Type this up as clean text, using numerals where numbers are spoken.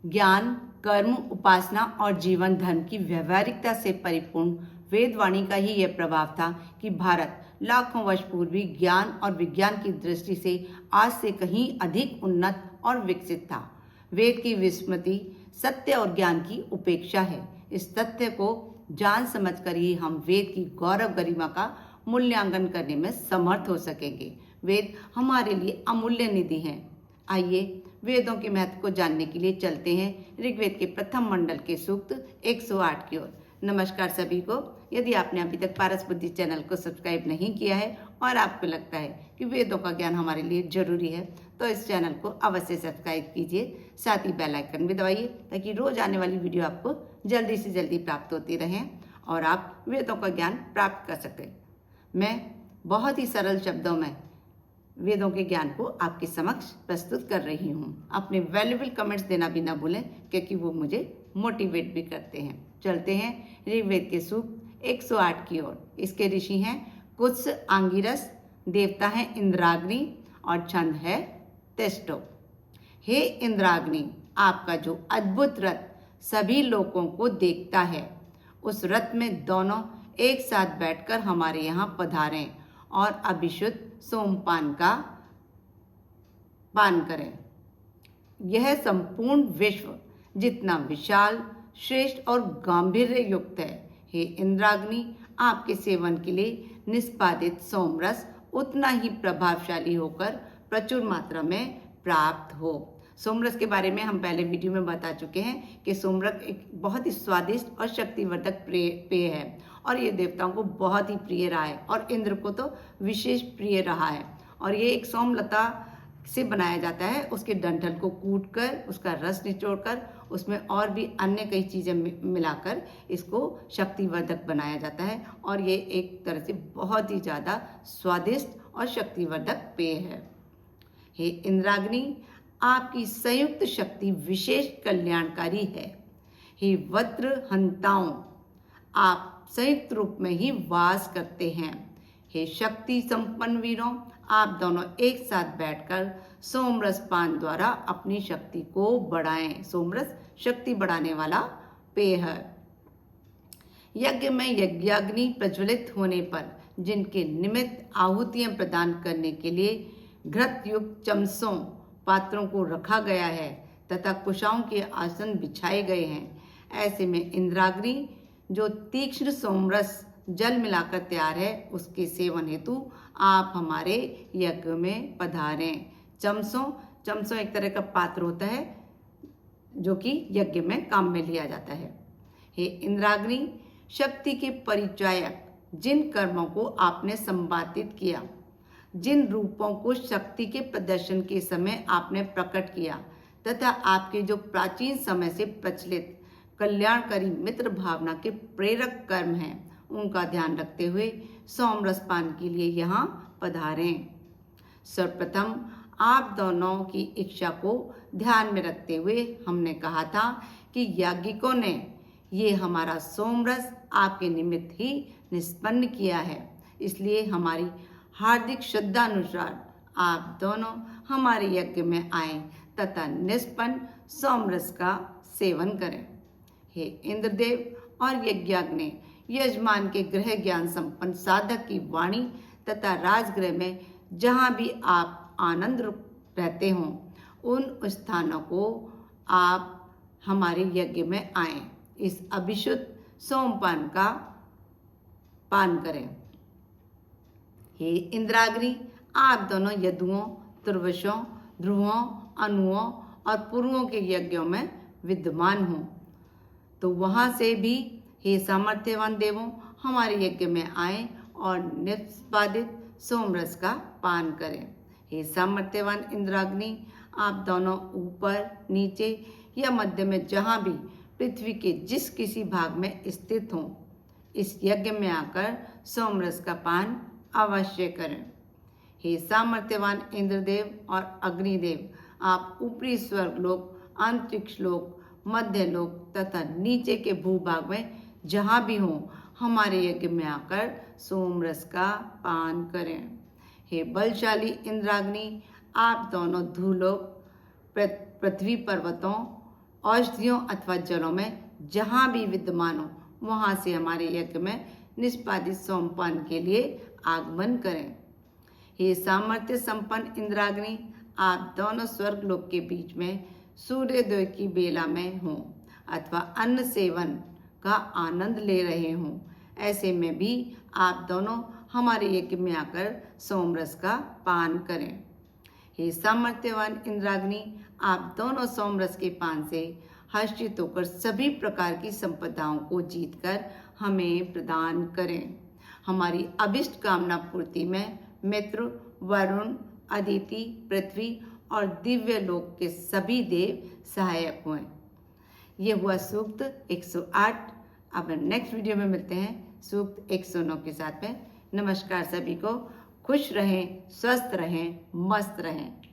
ज्ञान, कर्म, उपासना और जीवन धर्म की व्यवहारिकता से परिपूर्ण वेदवाणी का ही यह प्रभाव था कि भारत लाखों वर्ष पूर्व भी ज्ञान और विज्ञान की दृष्टि से आज से कहीं अधिक उन्नत और विकसित था। वेद की विस्मृति सत्य और ज्ञान की उपेक्षा है। इस तथ्य को जान समझकर ही हम वेद की गौरव गरिमा का मूल्यांकन करने में समर्थ हो सकेंगे। वेद हमारे लिए अमूल्य निधि हैं। आइए वेदों के महत्व को जानने के लिए चलते हैं ऋग्वेद के प्रथम मंडल के सूक्त 108 की ओर। नमस्कार सभी को। यदि आपने अभी तक पारस बुद्धि चैनल को सब्सक्राइब नहीं किया है और आपको लगता है कि वेदों का ज्ञान हमारे लिए जरूरी है तो इस चैनल को अवश्य सब्सक्राइब कीजिए, साथ ही बेल आइकन भी दबाइए ताकि रोज आने वाली वीडियो आपको जल्दी से जल्दी प्राप्त होती रहे और आप वेदों का ज्ञान प्राप्त कर सकें। मैं बहुत ही सरल शब्दों में वेदों के ज्ञान को आपके समक्ष प्रस्तुत कर रही हूँ। अपने वैल्यूबल कमेंट्स देना भी ना भूलें क्योंकि वो मुझे मोटिवेट भी करते हैं। चलते हैं ऋग्वेद के सूक्त 108 की ओर। इसके ऋषि हैं कुत्स आंगिरस, देवता हैं इंद्राग्नि और छंद है तेष्टो। हे इंद्राग्नि, आपका जो अद्भुत रथ सभी लोगों को देखता है, उस रथ में दोनों एक साथ बैठकर हमारे यहाँ पधारें और अभिषुद्ध सोमपान का पान करें। यह संपूर्ण विश्व जितना विशाल, श्रेष्ठ और गांधीर्य युक्त है, हे इंद्राग्नि, आपके सेवन के लिए निष्पादित सोमरस उतना ही प्रभावशाली होकर प्रचुर मात्रा में प्राप्त हो। सोमरस के बारे में हम पहले वीडियो में बता चुके हैं कि सोमरस एक बहुत ही स्वादिष्ट और शक्तिवर्धक पेय है और ये देवताओं को बहुत ही प्रिय रहा है और इंद्र को तो विशेष प्रिय रहा है। और ये एक सोमलता से बनाया जाता है। उसके डंठल को कूटकर, उसका रस निचोड़कर, उसमें और भी अन्य कई चीज़ें मिलाकर इसको शक्तिवर्धक बनाया जाता है और ये एक तरह से बहुत ही ज़्यादा स्वादिष्ट और शक्तिवर्धक पेय है। हे इंद्राग्नि, आपकी संयुक्त शक्ति विशेष कल्याणकारी है। हे वज्र हंताओं, आप संयुक्त रूप में ही वास करते हैं। हे शक्ति संपन्न वीरों, आप दोनों एक साथ बैठकर सोमरस पान द्वारा अपनी शक्ति को बढ़ाएं। सोमरस शक्ति बढ़ाने वाला पेय है। यज्ञ में यज्ञाग्नि प्रज्वलित होने पर जिनके निमित्त आहुतियां प्रदान करने के लिए घृत युक्त चमसों पात्रों को रखा गया है तथा कुशाओं के आसन बिछाए गए हैं, ऐसे में इंद्राग्नि जो तीक्ष्ण सोमरस जल मिलाकर तैयार है, उसके सेवन हेतु आप हमारे यज्ञ में पधारें। चमसों एक तरह का पात्र होता है जो कि यज्ञ में काम में लिया जाता है। हे इंद्राग्नि, शक्ति के परिचायक जिन कर्मों को आपने संपादित किया, जिन रूपों को शक्ति के प्रदर्शन के समय आपने प्रकट किया तथा आपके जो प्राचीन समय से प्रचलित कल्याणकारी मित्र भावना के प्रेरक कर्म हैं, उनका ध्यान रखते हुए सोमरस पान के लिए यहाँ पधारें। सर्वप्रथम आप दोनों की इच्छा को ध्यान में रखते हुए हमने कहा था कि याज्ञिकों ने ये हमारा सोमरस आपके निमित्त ही निष्पन्न किया है, इसलिए हमारी हार्दिक श्रद्धानुसार आप दोनों हमारे यज्ञ में आए तथा निष्पन्न सोमरस का सेवन करें। हे इंद्रदेव और यज्ञाग्नि, यजमान के गृह ज्ञान संपन्न साधक की वाणी तथा राजगृह में जहाँ भी आप आनंद रहते हों, उन स्थानों को आप हमारे यज्ञ में आए, इस अभिषुद्ध सोमपान का पान करें। हे इंद्राग्नि, आप दोनों यदुओं, तुर्वशों, ध्रुवों, अनुओं और पुरुओं के यज्ञों में विद्यमान हों, तो वहाँ से भी हे सामर्थ्यवान देवों हमारे यज्ञ में आए और निष्पादित सोमरस का पान करें। हे सामर्थ्यवान इंद्राग्नि, आप दोनों ऊपर, नीचे या मध्य में जहाँ भी पृथ्वी के जिस किसी भाग में स्थित हों, इस यज्ञ में आकर सोमरस का पान अवश्य करें। हे सामर्थ्यवान इंद्रदेव और अग्निदेव, आप ऊपरी स्वर्गलोक, अंतरिक्ष लोक, मध्य लोक तथा नीचे के भूभाग में जहाँ भी हों, हमारे यज्ञ में आकर सोमरस का पान करें। हे बलशाली इंद्राग्नि, आप दोनों धूलोक, पृथ्वी पर्वतों औषधियों अथवा जड़ों में जहाँ भी विद्यमान हो वहाँ से हमारे यज्ञ में निष्पादित सोमपान के लिए आगमन करें। हे सामर्थ्य संपन्न इंद्राग्नि, आप दोनों स्वर्ग लोक के बीच में सूर्योदय की बेला में हों अथवा अन्न सेवन का आनंद ले रहे हों, ऐसे में भी आप दोनों हमारे यज्ञ में आकर सोमरस का पान करें। हे सामर्थ्यवान इंद्राग्नि, आप दोनों सोमरस के पान से हर्षित होकर सभी प्रकार की संपदाओं को जीतकर हमें प्रदान करें। हमारी अभिष्ट कामना पूर्ति में मित्र, वरुण, अदिति, पृथ्वी और दिव्य लोक के सभी देव सहायक हुए। ये हुआ सूक्त 108। अब नेक्स्ट वीडियो में मिलते हैं सूक्त 109 के साथ में। नमस्कार सभी को, खुश रहें, स्वस्थ रहें, मस्त रहें।